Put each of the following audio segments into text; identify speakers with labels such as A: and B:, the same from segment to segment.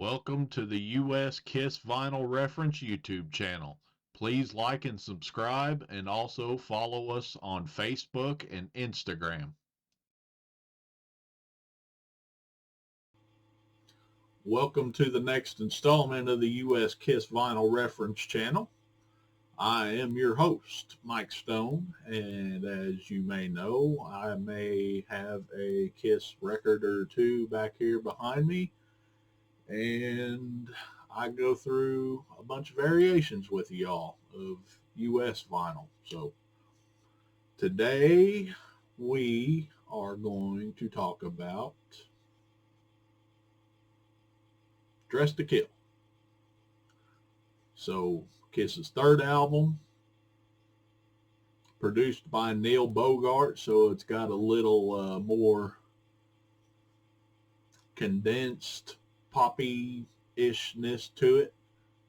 A: Welcome to the US Kiss Vinyl Reference YouTube channel. Please like and subscribe, and also follow us on Facebook and Instagram. Welcome to the next installment of the US Kiss Vinyl Reference channel. I am your host, Mike Stone, and as you may know, I may have a Kiss record or two back here behind me, and I go through a bunch of variations with y'all of US vinyl. So today we are going to talk about Dress to Kill. So Kiss's third album, produced by Neil Bogart, so it's got a little more condensed poppy-ishness to it.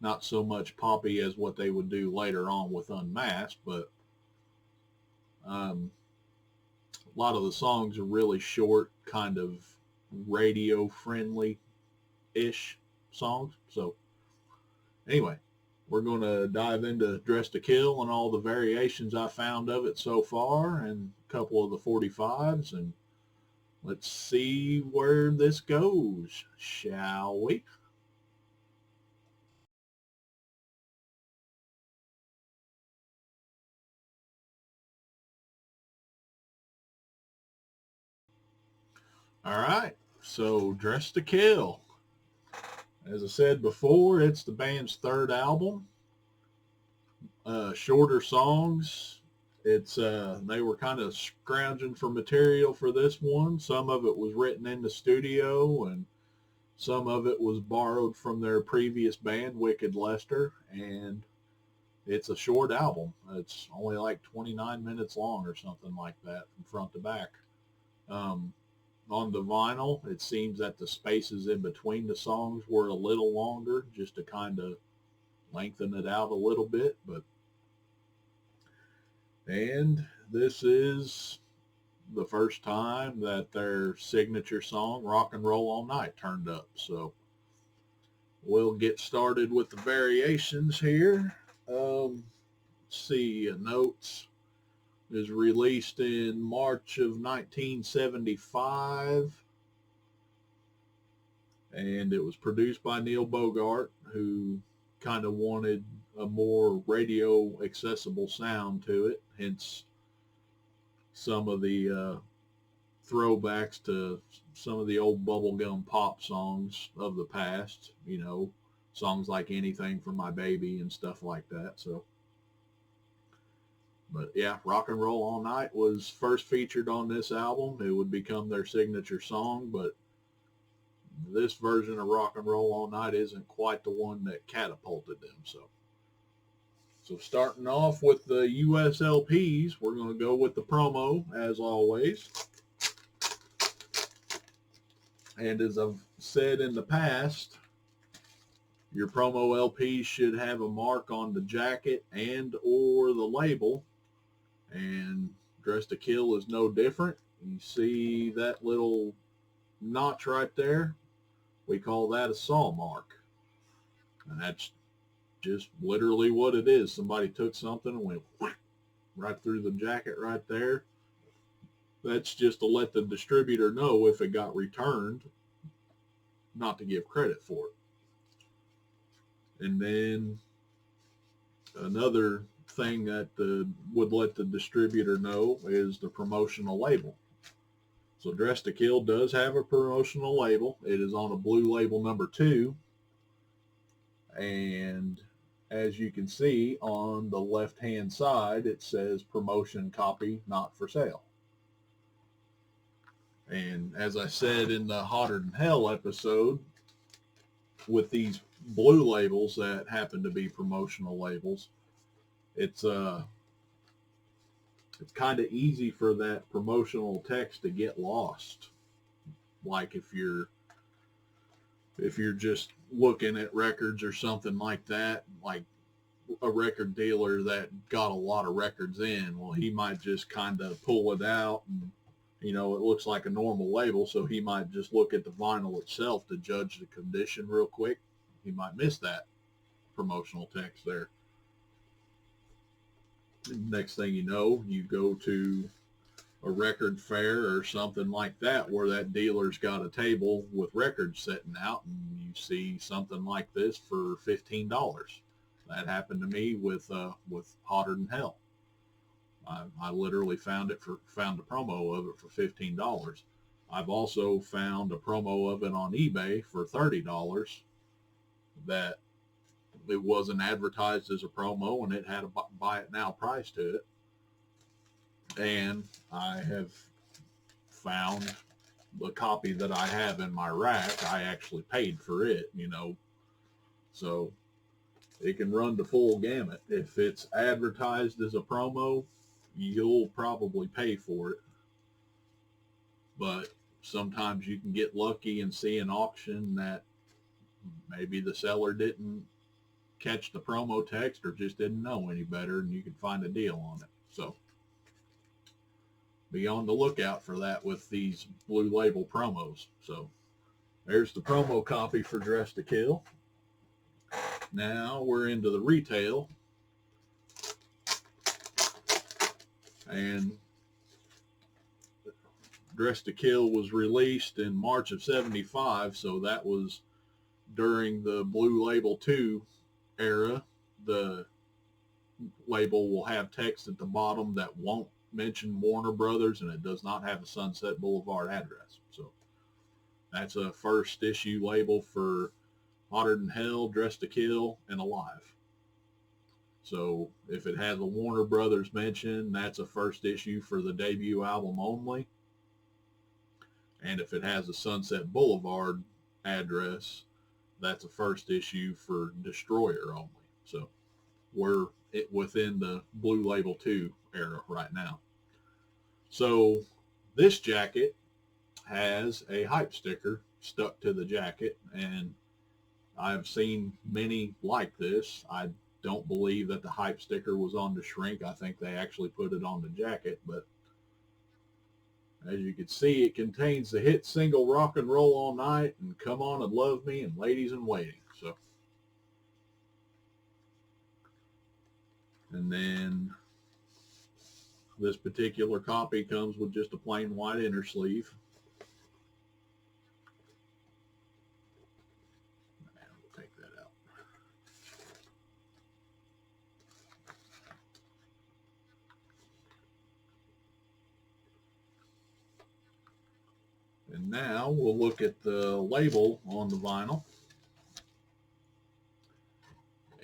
A: Not so much poppy as what they would do later on with Unmasked, but a lot of the songs are really short, kind of radio-friendly-ish songs. So anyway, we're going to dive into Dress to Kill and all the variations I found of it so far, and a couple of the 45s, and let's see where this goes, shall we? All right, so Dress to Kill. As I said before, it's the band's third album. Shorter songs. It's they were kind of scrounging for material for this one. Some of it was written in the studio, and some of it was borrowed from their previous band, Wicked Lester, and it's a short album. It's only like 29 minutes long or something like that from front to back. On the vinyl, it seems that the spaces in between the songs were a little longer, just to kind of lengthen it out a little bit. And this is the first time that their signature song, Rock and Roll All Night, turned up. So we'll get started with the variations here. Let's see, Notes is released in March of 1975, and it was produced by Neil Bogart, who kind of wanted a more radio accessible sound to it, hence some of the throwbacks to some of the old bubblegum pop songs of the past, songs like Anything for My Baby and stuff like that. So, but yeah, Rock and Roll All Night was first featured on this album. It would become their signature song, but this version of Rock and Roll All Night isn't quite the one that catapulted them. So starting off with the US LPs, we're going to go with the promo, as always. And as I've said in the past, your promo LP should have a mark on the jacket and or the label, and Dress to Kill is no different. You see that little notch right there? We call that a saw mark, and that's just literally what it is. Somebody took something and went right through the jacket right there. That's just to let the distributor know if it got returned, not to give credit for it. And then another thing that would let the distributor know is the promotional label. So Dress to Kill does have a promotional label. It is on a blue label number 2. And as you can see on the left-hand side, it says promotion copy not for sale. And as I said in the Hotter Than Hell episode, with these blue labels that happen to be promotional labels, it's kind of easy for that promotional text to get lost. Like if you're just looking at records or something like that, like a record dealer that got a lot of records in, well, he might just kind of pull it out you know, it looks like a normal label, so he might just look at the vinyl itself to judge the condition real quick. He might miss that promotional text there. Next thing you know, you go to a record fair or something like that where that dealer's got a table with records sitting out, and you see something like this for $15. That happened to me with Hotter Than Hell. I literally found a promo of it for $15. I've also found a promo of it on eBay for $30 that it wasn't advertised as a promo, and it had a buy it now price to it. And I have found the copy that I have in my rack, I actually paid for it, you know. So it can run the full gamut. If it's advertised as a promo, you'll probably pay for it. But sometimes you can get lucky and see an auction that maybe the seller didn't catch the promo text or just didn't know any better, and you can find a deal on it. So be on the lookout for that with these Blue Label promos. So there's the promo copy for Dress to Kill. Now we're into the retail. And Dress to Kill was released in March of '75, so that was during the Blue Label 2 era. The label will have text at the bottom that won't mention Warner Brothers, and it does not have a Sunset Boulevard address. So that's a first issue label for Hotter Than Hell, Dress to Kill, and Alive. So if it has a Warner Brothers mention, that's a first issue for the debut album only. And if it has a Sunset Boulevard address, that's a first issue for Destroyer only. So we're within the Blue Label 2 era right now. So this jacket has a hype sticker stuck to the jacket, and I've seen many like this. I don't believe that the hype sticker was on the shrink. I think they actually put it on the jacket, but as you can see, it contains the hit single Rock and Roll All Night and Come On and Love Me and Ladies in Waiting. So, and then this particular copy comes with just a plain white inner sleeve. We'll take that out. And now we'll look at the label on the vinyl.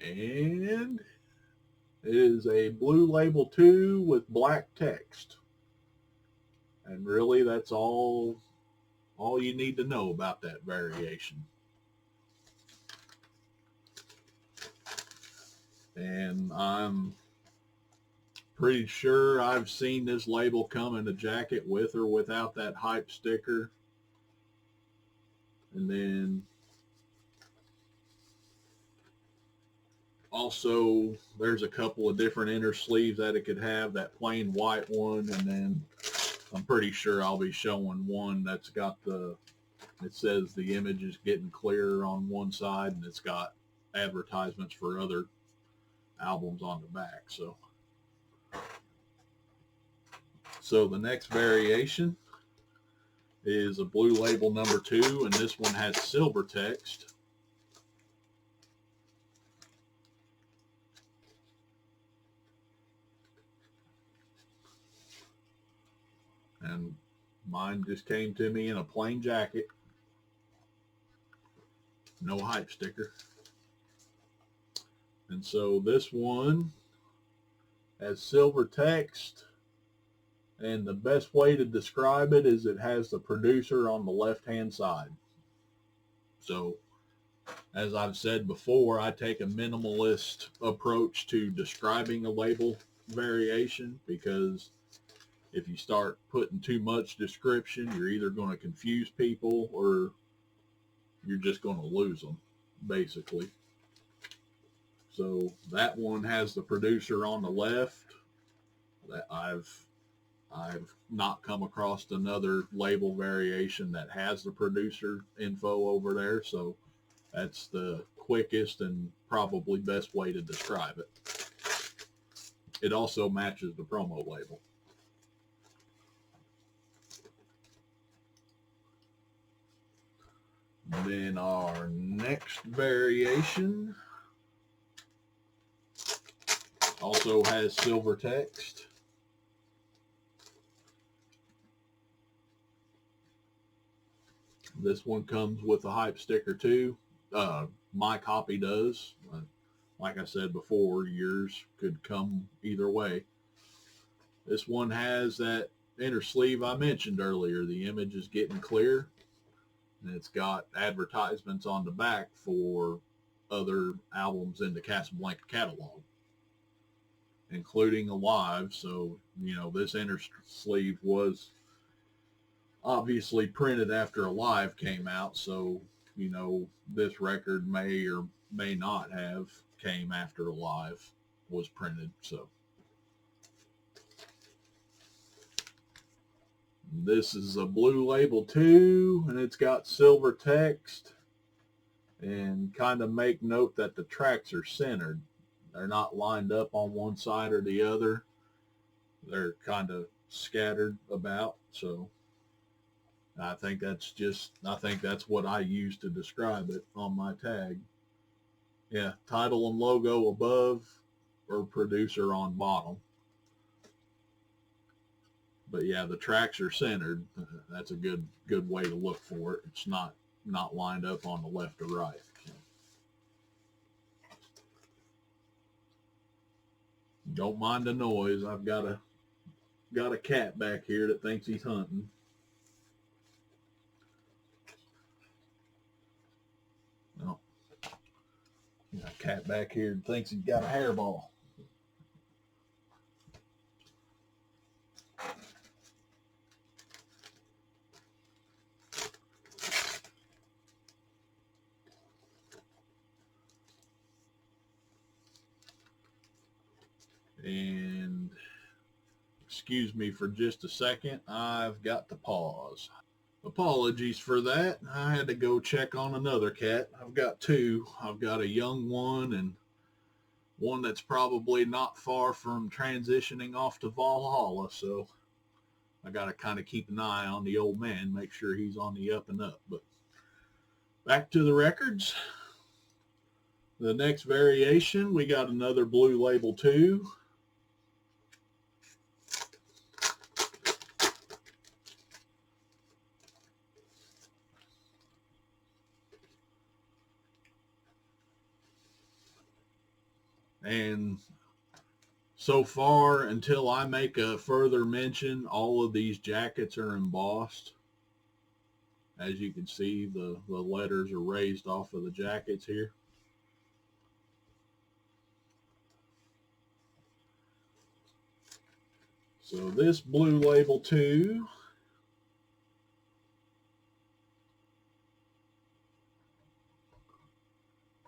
A: And it is a Blue Label 2 with black text. And really, that's all you need to know about that variation. And I'm pretty sure I've seen this label come in a jacket with or without that hype sticker. And then also there's a couple of different inner sleeves that it could have, that plain white one, and then I'm pretty sure I'll be showing one that's got it says the image is getting clearer on one side, and it's got advertisements for other albums on the back. So the next variation is a Blue Label number 2, and this one has silver text. And mine just came to me in a plain jacket. No hype sticker. And so this one has silver text, and the best way to describe it is it has the producer on the left-hand side. So, as I've said before, I take a minimalist approach to describing a label variation, because if you start putting too much description, you're either going to confuse people or you're just going to lose them, basically. So that one has the producer on the left. That I've I've not come across another label variation that has the producer info over there, so that's the quickest and probably best way to describe it. It also matches the promo label. Then our next variation also has silver text. This one comes with a hype sticker too. My copy does. Like I said before, yours could come either way. This one has that inner sleeve I mentioned earlier. The image is getting clear, and it's got advertisements on the back for other albums in the Casablanca catalog, including Alive. So, you know, this inner sleeve was obviously printed after Alive came out, so, you know, this record may or may not have came after Alive was printed. So this is a blue label too, and it's got silver text. And kind of make note that the tracks are centered. They're not lined up on one side or the other. They're kind of scattered about. So I think that's what I use to describe it on my tag. Yeah, title and logo above, or producer on bottom. But yeah, the tracks are centered. That's a good way to look for it. It's not lined up on the left or right. Don't mind the noise. I've got a cat back here that thinks he's hunting. No. Got a cat back here that thinks he's got a hairball. And excuse me for just a second. I've got to pause. Apologies for that. I had to go check on another cat. I've got two. I've got a young one and one that's probably not far from transitioning off to Valhalla. So I got to kind of keep an eye on the old man, make sure he's on the up and up. But back to the records. The next variation, we got another blue label too. And so far, until I make a further mention, all of these jackets are embossed. As you can see, the letters are raised off of the jackets here. So this blue label too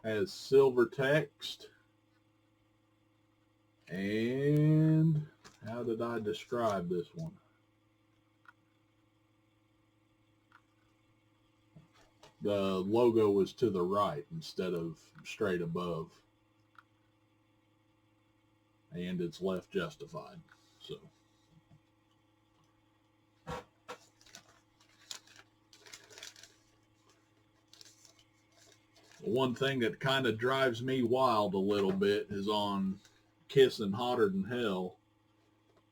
A: has silver text. And how did I describe this one? The logo was to the right instead of straight above. And it's left justified. So one thing that kind of drives me wild a little bit is on Kissin' Hotter Than Hell,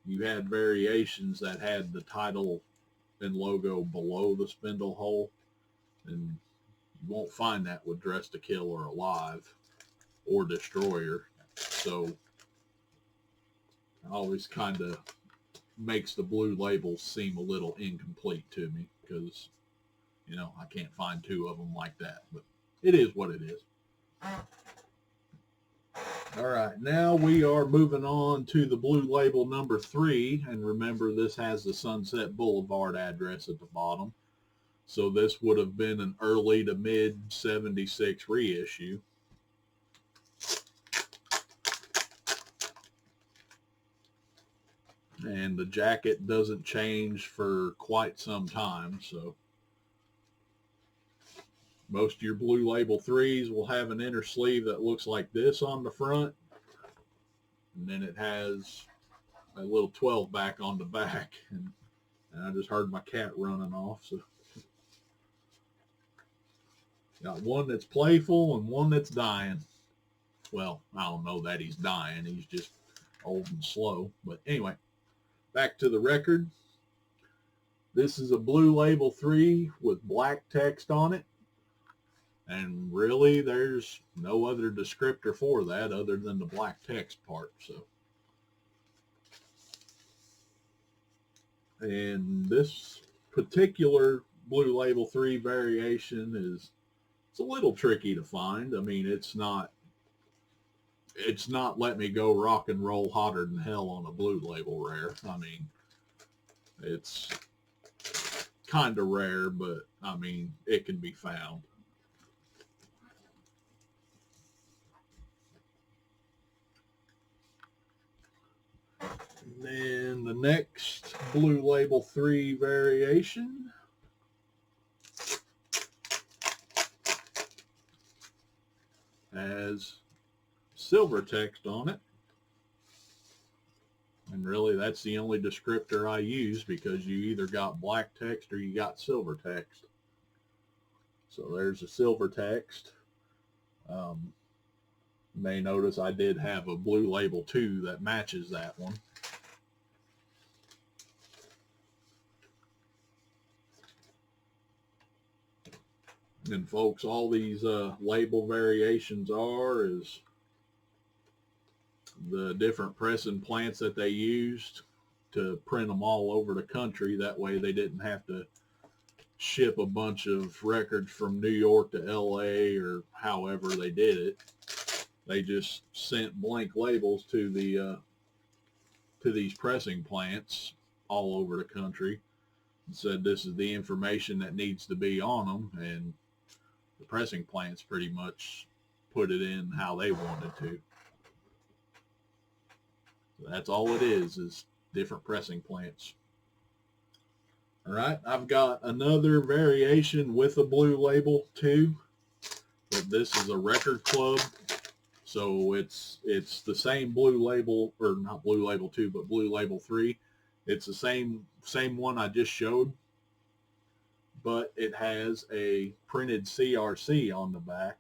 A: you had variations that had the title and logo below the spindle hole, and you won't find that with Dress to Kill or Alive or Destroyer. So it always kind of makes the blue labels seem a little incomplete to me because, you know, I can't find two of them like that, but it is what it is. All right, now we are moving on to the blue label number 3, and remember this has the Sunset Boulevard address at the bottom. So this would have been an early to mid 76 reissue. and the jacket doesn't change for quite some time. So most of your Blue Label 3s will have an inner sleeve that looks like this on the front, and then it has a little 12 back on the back. And I just heard my cat running off. So got one that's playful and one that's dying. Well, I don't know that he's dying. He's just old and slow. But anyway, back to the record. This is a Blue Label 3 with black text on it. And really, there's no other descriptor for that other than the black text part. So, and this particular Blue Label 3 variation it's a little tricky to find. I mean, it's not let me go rock and roll hotter than hell on a Blue Label rare. I mean, it's kind of rare, but I mean, it can be found. And then the next Blue Label 3 variation has silver text on it. And really, that's the only descriptor I use, because you either got black text or you got silver text. So there's a silver text. You may notice I did have a Blue Label 2 that matches that one. And folks, all these label variations is the different pressing plants that they used to print them all over the country. That way they didn't have to ship a bunch of records from New York to LA or however they did it. They just sent blank labels to these pressing plants all over the country and said this is the information that needs to be on them, and the pressing plants pretty much put it in how they wanted to. So that's all it is different pressing plants. All right, I've got another variation with a Blue Label 2, but this is a record club. So it's the same Blue Label, or not Blue Label 2, but Blue Label 3. It's the same one I just showed, but it has a printed CRC on the back.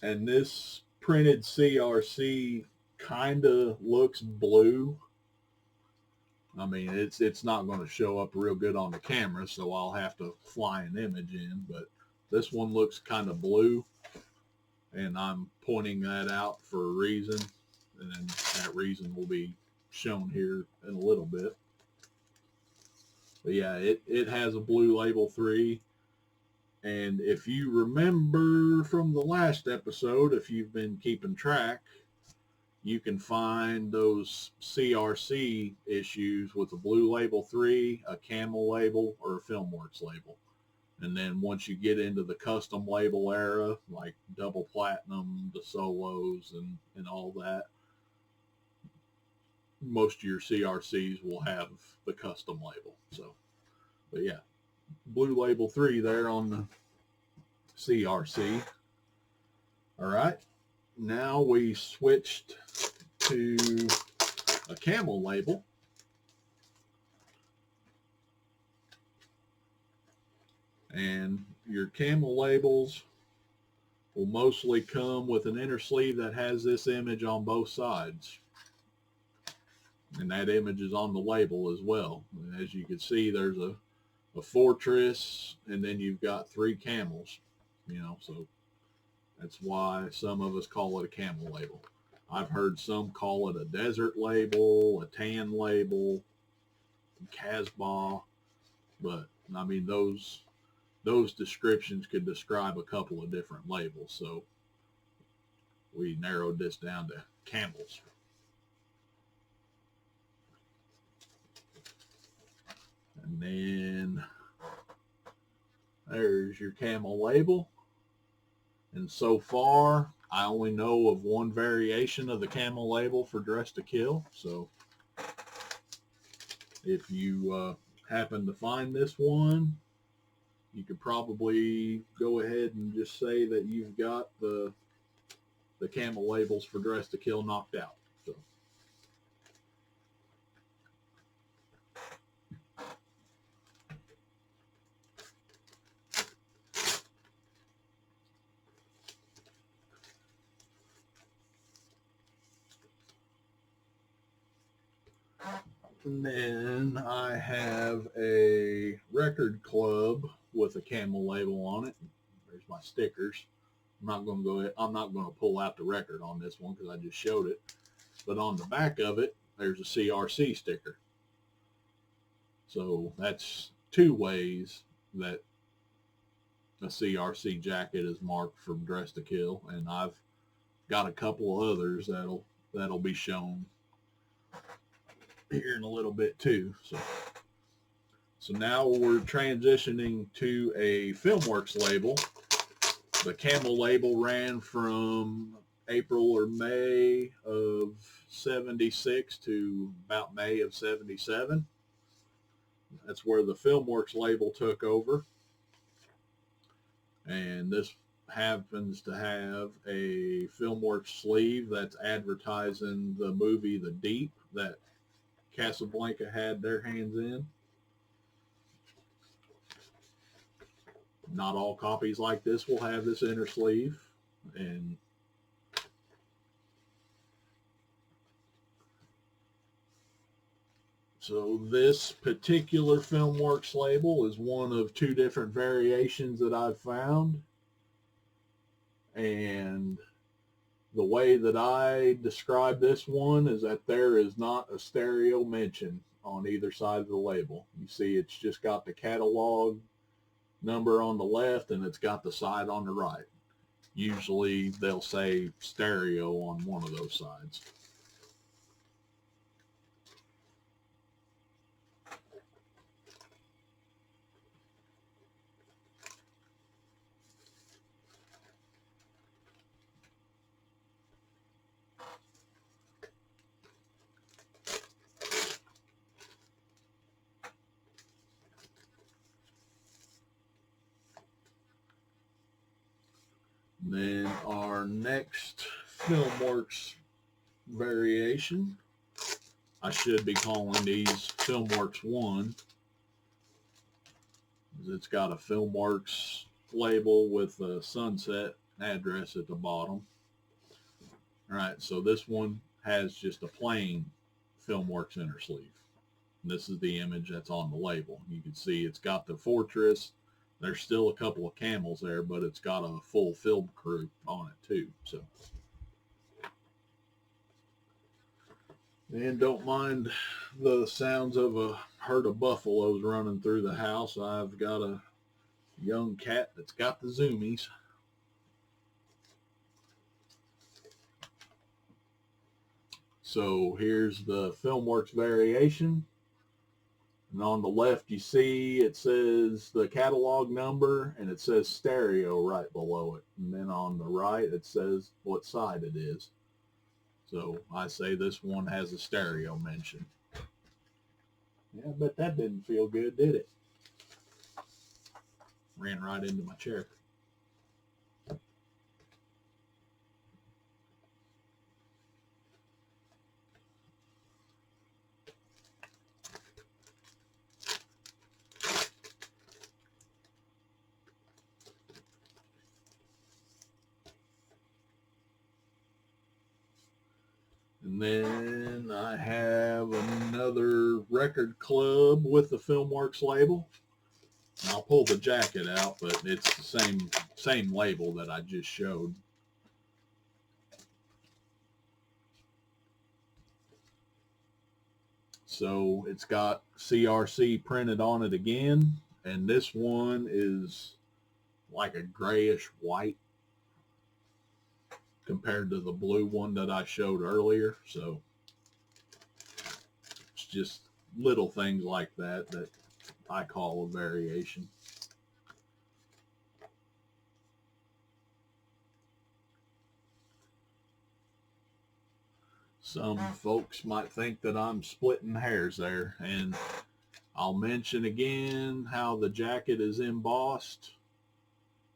A: And this printed CRC kind of looks blue. I mean, it's not going to show up real good on the camera, so I'll have to fly an image in, but this one looks kind of blue, and I'm pointing that out for a reason, and then that reason will be shown here in a little bit. But yeah, it has a Blue Label 3. And if you remember from the last episode, if you've been keeping track, you can find those CRC issues with a Blue Label 3, a Camel label, or a Filmworks label. And then once you get into the custom label era, like double platinum, the solos, and all that, most of your CRCs will have the custom label. So, but yeah, Blue Label 3 there on the CRC. All right, now we switched to a Camel label. And your Camel labels will mostly come with an inner sleeve that has this image on both sides. And that image is on the label as well. And as you can see, there's a fortress, and then you've got 3 camels, so that's why some of us call it a Camel label. I've heard some call it a desert label, a tan label, Casbah, but I mean, those descriptions could describe a couple of different labels, so we narrowed this down to camels. And then there's your Camel label. And so far, I only know of one variation of the Camel label for Dress to Kill. So if you happen to find this one, you could probably go ahead and just say that you've got the Camel labels for Dress to Kill knocked out. So. And then I have a record club with a Camel label on it. There's my stickers. I'm not going to pull out the record on this one because I just showed it. But on the back of it, there's a CRC sticker. So that's two ways that a CRC jacket is marked for Dress to Kill, and I've got a couple of others that'll be shown here in a little bit too. So now we're transitioning to a Filmworks label. The Camel label ran from April or May of 76 to about May of 77. That's where the Filmworks label took over. And this happens to have a Filmworks sleeve that's advertising the movie The Deep that Casablanca had their hands in. Not all copies like this will have this inner sleeve, and so this particular Filmworks label is one of two different variations that I've found, and the way that I describe this one is that there is not a stereo mention on either side of the label. You see, it's just got the catalog number on the left and it's got the side on the right. Usually they'll say stereo on one of those sides. Then our next Filmworks variation, I should be calling these Filmworks 1. It's got a Filmworks label with a sunset address at the bottom. All right, so this one has just a plain Filmworks inner sleeve. And this is the image that's on the label. You can see it's got the fortress. There's still a couple of camels there, but it's got a full film crew on it too. So, and don't mind the sounds of a herd of buffaloes running through the house. I've got a young cat that's got the zoomies. So here's the Filmworks variation. And on the left, you see it says the catalog number and it says stereo right below it. And then on the right, it says what side it is. So I say this one has a stereo mention. Yeah, but that didn't feel good, did it? Ran right into my chair. And then I have another record club with the Filmworks label. And I'll pull the jacket out, but it's the same label that I just showed. So it's got CRC printed on it again, and this one is like a grayish white compared to the blue one that I showed earlier. So it's just little things like that that I call a variation. Some folks might think that I'm splitting hairs there, and I'll mention again how the jacket is embossed.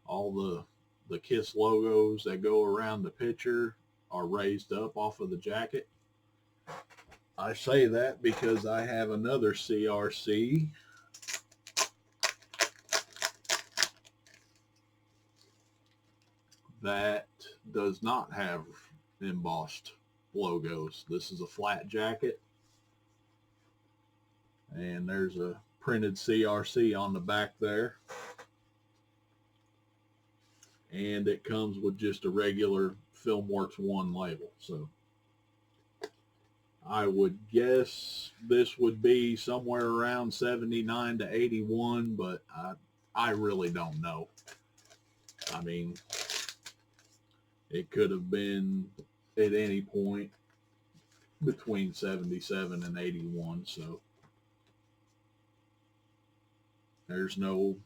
A: All the KISS logos that go around the picture are raised up off of the jacket. I say that because I have another CRC that does not have embossed logos. This is a flat jacket, and there's a printed CRC on the back there, and it comes with just a regular Filmworks 1 label. So I would guess this would be somewhere around 79 to 81, but I really don't know. I mean, it could have been at any point between 77 and 81, so there's no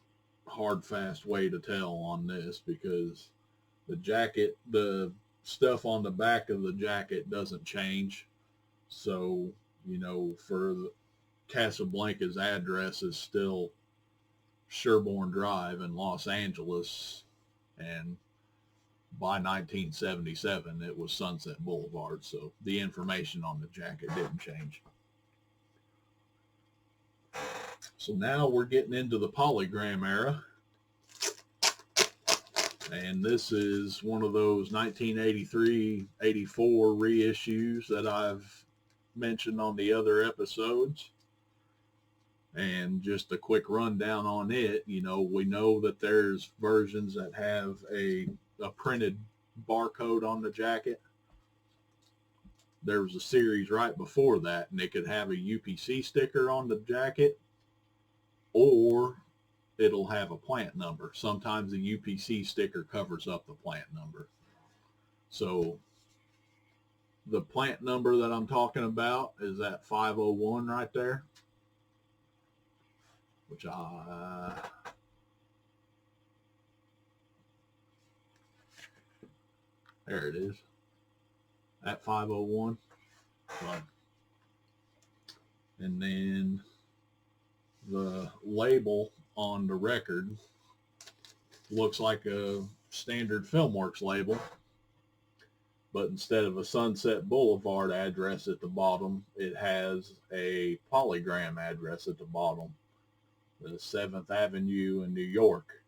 A: hard, fast way to tell on this, because the jacket, the stuff on the back of the jacket doesn't change. So, you know, for the Casablanca's address is still Sherborne Drive in Los Angeles, and by 1977 it was Sunset Boulevard, so the information on the jacket didn't change. So now we're getting into the Polygram era, and this is one of those 1983-84 reissues that I've mentioned on the other episodes. And just a quick rundown on it, you know, we know that there's versions that have a printed barcode on the jacket. There was a series right before that, and it could have a UPC sticker on the jacket, or it'll have a plant number. Sometimes the UPC sticker covers up the plant number. So the plant number that I'm talking about is that 501 right there, which there it is, at 501. And then the label on the record looks like a standard Filmworks label, but instead of a Sunset Boulevard address at the bottom, it has a Polygram address at the bottom, the 7th Avenue in New York.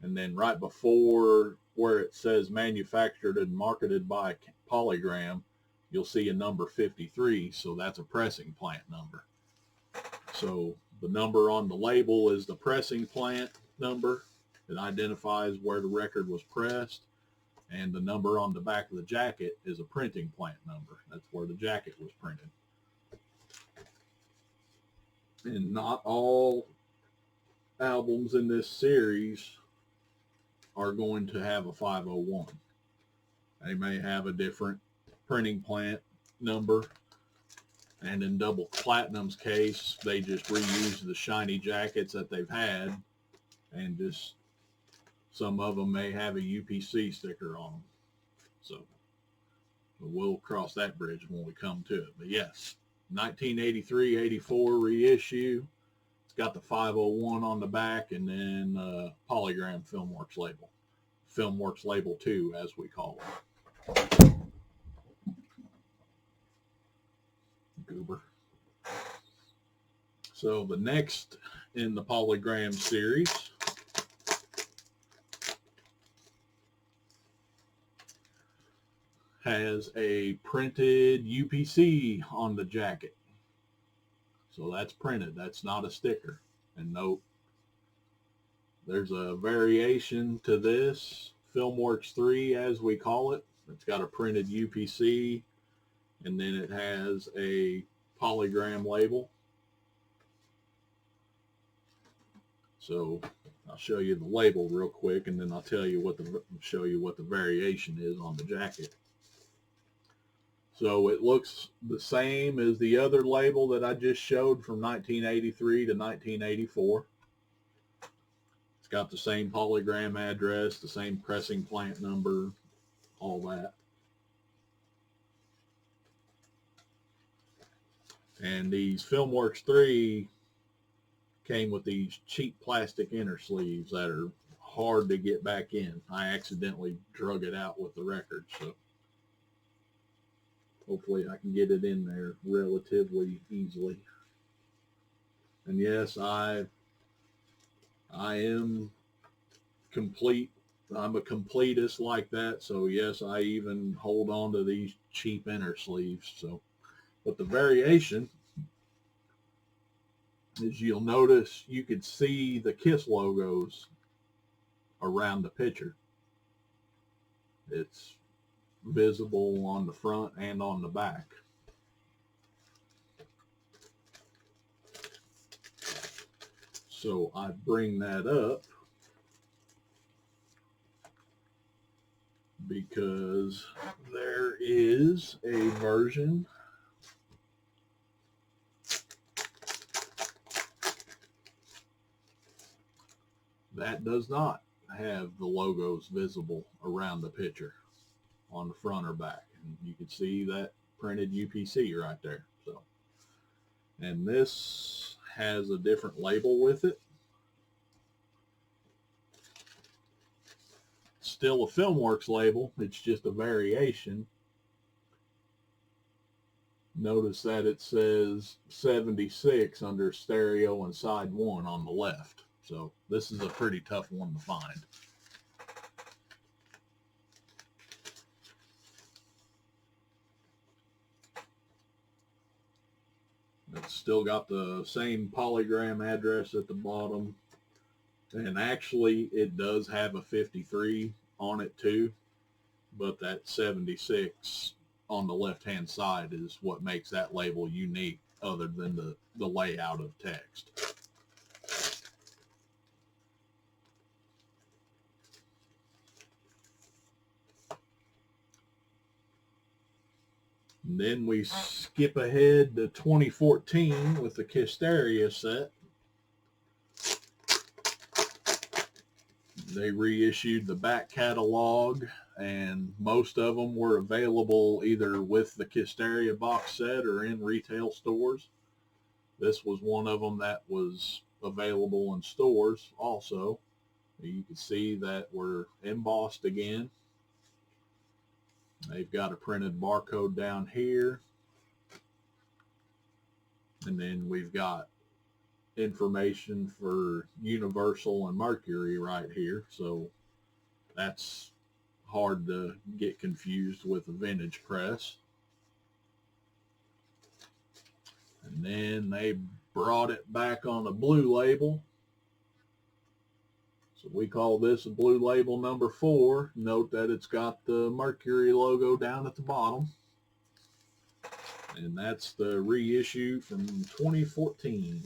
A: And then right before where it says manufactured and marketed by Polygram, you'll see a number 53, so that's a pressing plant number. So the number on the label is the pressing plant number. It identifies where the record was pressed, and the number on the back of the jacket is a printing plant number. That's where the jacket was printed. And not all albums in this series are going to have a 501. They may have a different printing plant number, and in Double Platinum's case, they just reuse the shiny jackets that they've had, and just some of them may have a UPC sticker on them. So we'll cross that bridge when we come to it. But yes, 1983-84 reissue. It's got the 501 on the back, and then Polygram Filmworks label. Filmworks label 2, as we call it. Goober. So the next in the Polygram series has a printed UPC on the jacket. So that's printed. That's not a sticker. And note, there's a variation to this, Filmworks 3 as we call it. It's got a printed UPC, and then it has a Polygram label. So I'll show you the label real quick, and then I'll tell you show you what the variation is on the jacket. So it looks the same as the other label that I just showed from 1983 to 1984. It's got the same Polygram address, the same pressing plant number, all that. And these Filmworks 3 came with these cheap plastic inner sleeves that are hard to get back in. I accidentally drug it out with the record, so hopefully I can get it in there relatively easily. And yes, I am complete. I'm a completist like that, so yes, I even hold on to these cheap inner sleeves. So, but the variation is, you'll notice you could see the KISS logos around the picture. It's visible on the front and on the back. So I bring that up because there is a version that does not have the logos visible around the picture on the front or back. And you can see that printed UPC right there. So, and this has a different label with it. Still a Filmworks label, it's just a variation. Notice that it says 76 under stereo and side 1 on the left. So this is a pretty tough one to find. It's still got the same Polygram address at the bottom. And actually, it does have a 53 on it too. But that 76 on the left-hand side is what makes that label unique, other than the layout of text. And then we skip ahead to 2014 with the Kisteria set. They reissued the back catalog, and most of them were available either with the Kisteria box set or in retail stores. This was one of them that was available in stores also. You can see that we're embossed again. They've got a printed barcode down here. And then we've got information for Universal and Mercury right here. So that's hard to get confused with a vintage press. And then they brought it back on a blue label. So we call this a blue label number 4. Note that it's got the Mercury logo down at the bottom. And that's the reissue from 2014.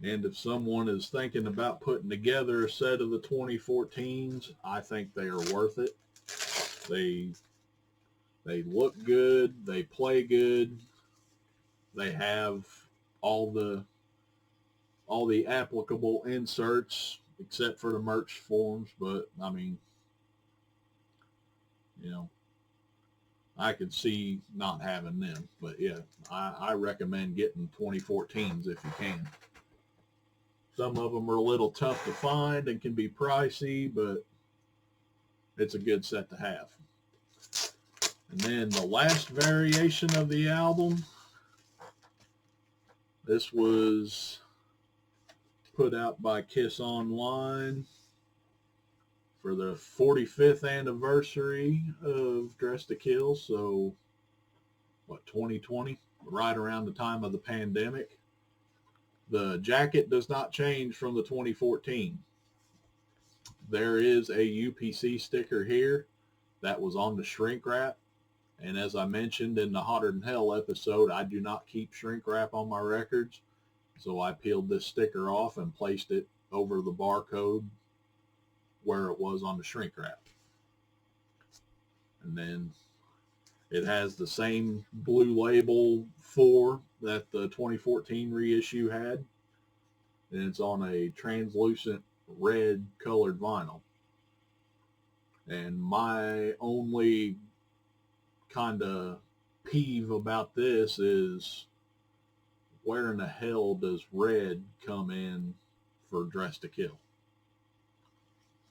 A: And if someone is thinking about putting together a set of the 2014s, I think they are worth it. They look good, they play good, they have all the applicable inserts except for the merch forms, but I mean, you know, I could see not having them. But yeah, I recommend getting 2014s if you can. Some of them are a little tough to find and can be pricey, but it's a good set to have. And then the last variation of the album, this was put out by Kiss Online for the 45th anniversary of Dress to Kill. So, what, 2020? Right around the time of the pandemic. The jacket does not change from the 2014. There is a UPC sticker here that was on the shrink wrap. And as I mentioned in the Hotter Than Hell episode, I do not keep shrink wrap on my records. So I peeled this sticker off and placed it over the barcode where it was on the shrink wrap. And then it has the same blue label 4 that the 2014 reissue had. And it's on a translucent red colored vinyl. And my only kind of peeve about this is, where in the hell does red come in for Dress to Kill?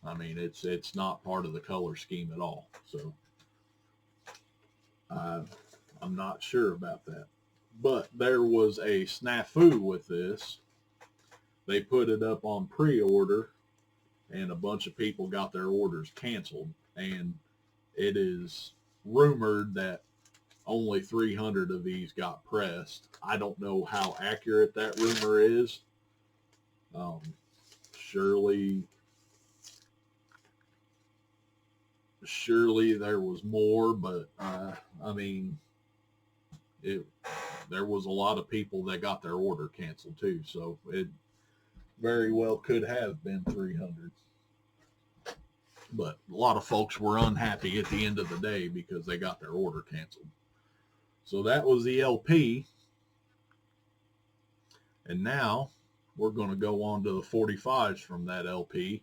A: I mean, it's not part of the color scheme at all. So I'm not sure about that. But there was a snafu with this. They put it up on pre-order, and a bunch of people got their orders canceled. And it is rumored that only 300 of these got pressed. I don't know how accurate that rumor is. Surely there was more, but I mean, there was a lot of people that got their order canceled too, so it very well could have been 300. But a lot of folks were unhappy at the end of the day because they got their order canceled. So that was the LP. And now we're going to go on to the 45s from that LP.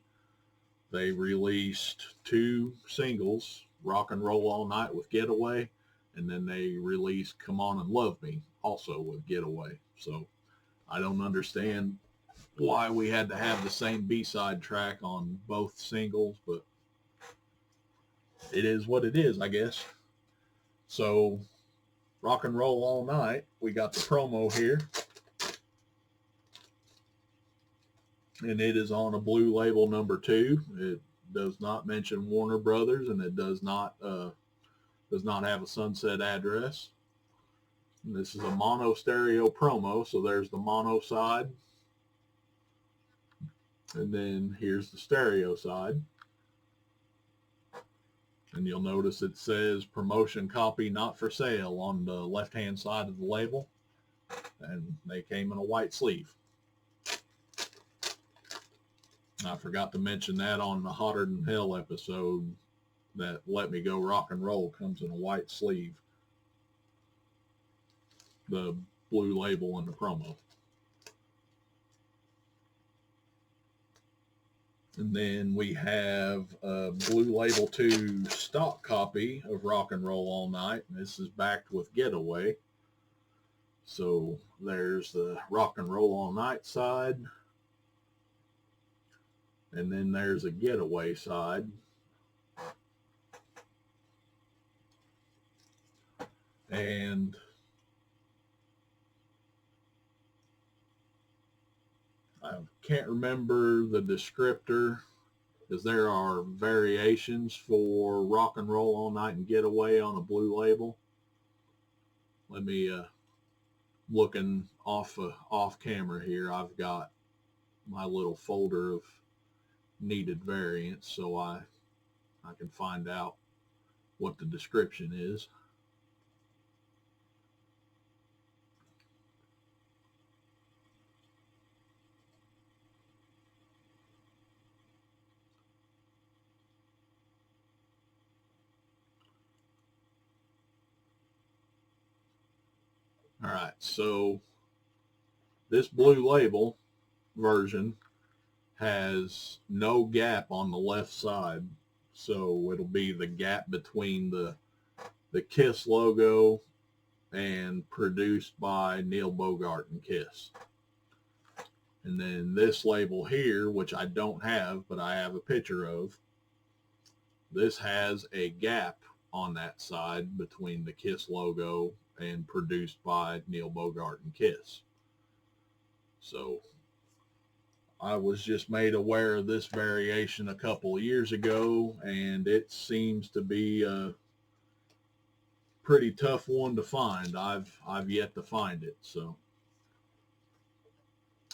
A: They released 2 singles, Rock and Roll All Night with Getaway, and then they released Come On and Love Me, also with Getaway. So I don't understand why we had to have the same B-side track on both singles, but it is what it is, I guess. So Rock and Roll All Night, we got the promo here. And it is on a blue label number 2. It does not mention Warner Brothers, and it does not have a sunset address. And this is a mono stereo promo, so there's the mono side. And then here's the stereo side. And you'll notice it says promotion copy not for sale on the left-hand side of the label. And they came in a white sleeve. I forgot to mention that on the Hotter Than Hell episode, that Let Me Go Rock and Roll comes in a white sleeve. The blue label and the promo. And then we have a blue label 2 stock copy of Rock and Roll All Night. And this is backed with Getaway. So there's the Rock and Roll All Night side. And then there's a Getaway side. And I can't remember the descriptor, because there are variations for Rock and Roll All Night and Getaway on a blue label. Let me, looking off camera here, I've got my little folder of needed variants, so I can find out what the description is. All right, so this blue label version has no gap on the left side, so it'll be the gap between the Kiss logo and produced by Neil Bogart and Kiss. And then this label here, which I don't have, but I have a picture of, this has a gap on that side between the Kiss logo and produced by Neil Bogart and Kiss. So I was just made aware of this variation a couple of years ago, and it seems to be a pretty tough one to find. I've yet to find it, so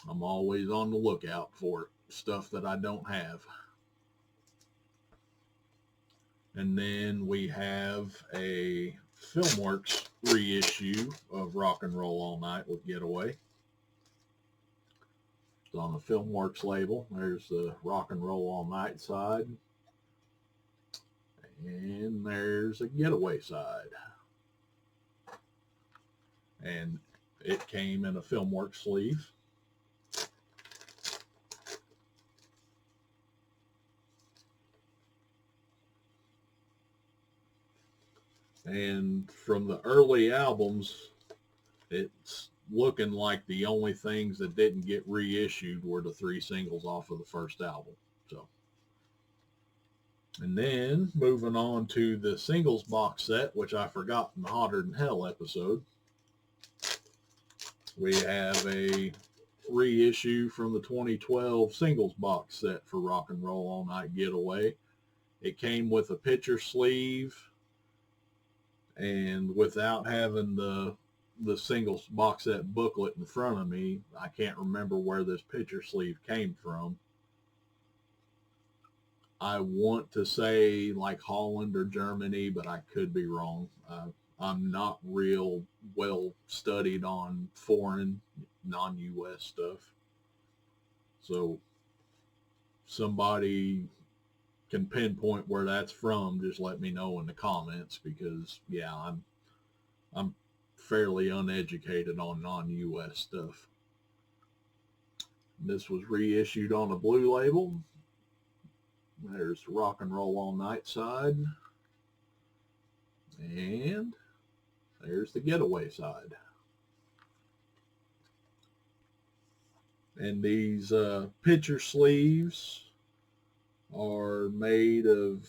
A: I'm always on the lookout for stuff that I don't have. And then we have a Filmworks reissue of Rock and Roll All Night with Getaway. It's on the Filmworks label. There's the Rock and Roll All Night side. And there's a Getaway side. And it came in a Filmworks sleeve. And from the early albums, it's looking like the only things that didn't get reissued were the 3 singles off of the first album. So, and then moving on to the singles box set, which I forgot in the Hotter Than Hell episode, we have a reissue from the 2012 singles box set for Rock and Roll All Night Getaway. It came with a picture sleeve, and without having the singles box set booklet in front of me, I can't remember where this picture sleeve came from. I want to say like Holland or Germany, but I could be wrong. I'm not real well studied on foreign, non-US stuff. So somebody can pinpoint where that's from, just let me know in the comments, because yeah, I'm fairly uneducated on non-US stuff. This was reissued on a blue label. There's the Rock and Roll All Night side. And there's the Getaway side. And these picture sleeves are made of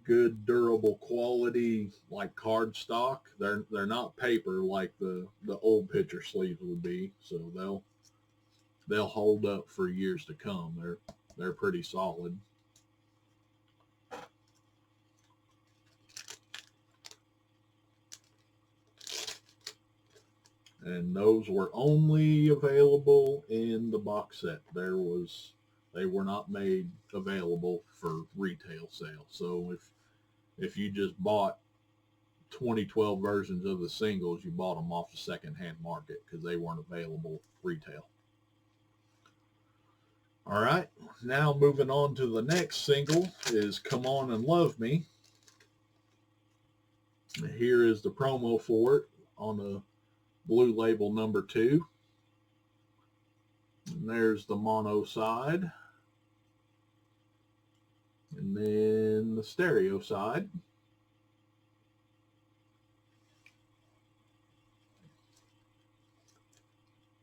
A: good durable quality, like cardstock. They're not paper like the old picture sleeves would be, so they'll hold up for years to come. They're pretty solid. And those were only available in the box set. They were not made available for retail sale. So if you just bought 2012 versions of the singles, you bought them off the secondhand market because they weren't available retail. All right, now moving on to the next single is Come On and Love Me. Here is the promo for it on the blue label number 2. And there's the mono side. And then the stereo side.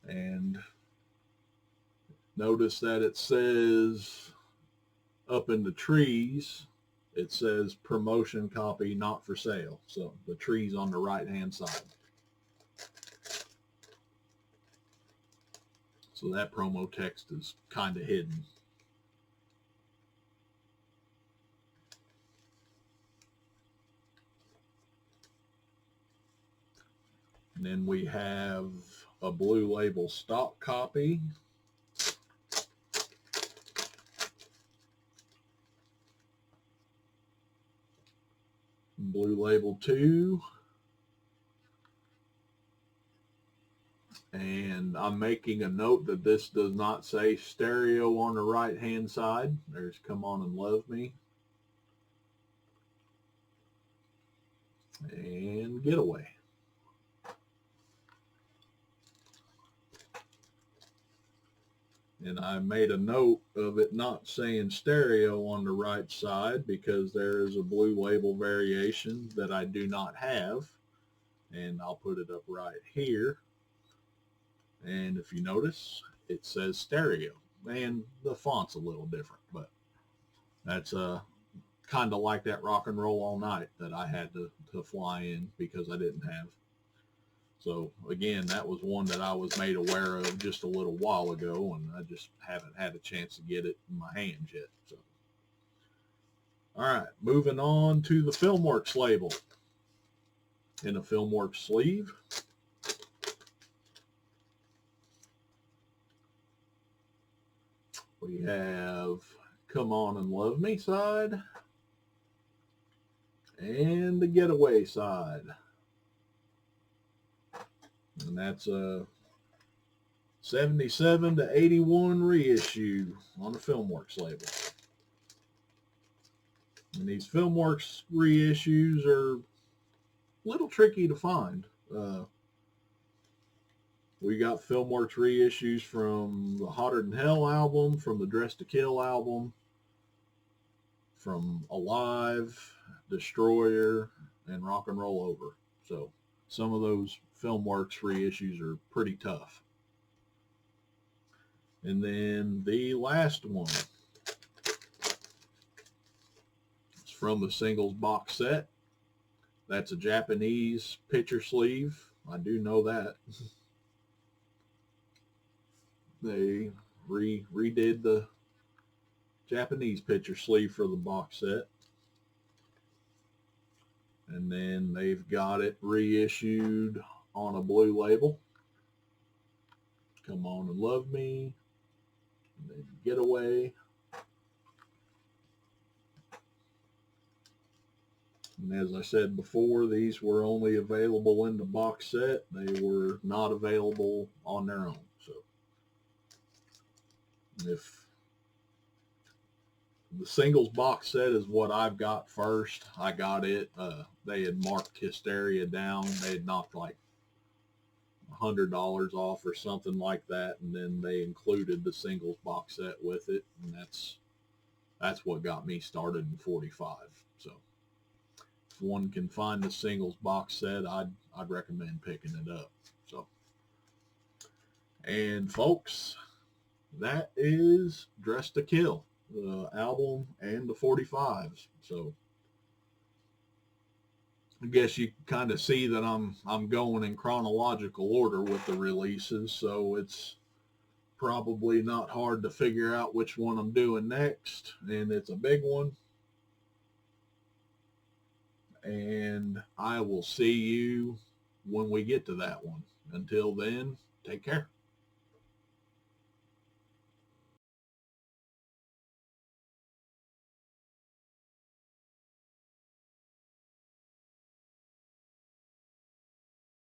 A: And notice that it says up in the trees, it says promotion copy not for sale. So the trees on the right hand side. So that promo text is kind of hidden. And then we have a blue label stock copy. Blue label 2. And I'm making a note that this does not say stereo on the right hand side. There's Come On and Love Me. And Getaway. And I made a note of it not saying stereo on the right side because there is a blue label variation that I do not have. And I'll put it up right here. And if you notice, it says stereo. And the font's a little different, but that's kind of like that Rock and Roll All Night that I had to fly in because I didn't have. So again, that was one that I was made aware of just a little while ago, and I just haven't had a chance to get it in my hands yet. So, all right, moving on to the Filmworks label. In a Filmworks sleeve, we have Come On and Love Me side and the Getaway side. And that's a 77 to 81 reissue on the Filmworks label. And these Filmworks reissues are a little tricky to find. We got Filmworks reissues from the Hotter Than Hell album, from the Dress to Kill album, from Alive, Destroyer, and rock and roll over. So some of those Filmworks reissues are pretty tough. And then the last one is from the singles box set. That's a Japanese picture sleeve. I do know that. They redid the Japanese picture sleeve for the box set. And then they've got it reissued on a blue label. Come On and Love Me. And then Getaway. And as I said before, these were only available in the box set. They were not available on their own. So if the singles box set is what I've got first, I got it. They had marked Hysteria down. They had knocked like $100 off or something like that, and then they included the singles box set with it, and that's what got me started in 45. So if one can find the singles box set, I'd recommend picking it up. So, and folks, that is Dress to Kill, the album and the 45s. So I guess you kind of see that I'm going in chronological order with the releases, so it's probably not hard to figure out which one I'm doing next, and it's a big one. And I will see you when we get to that one. Until then, take care.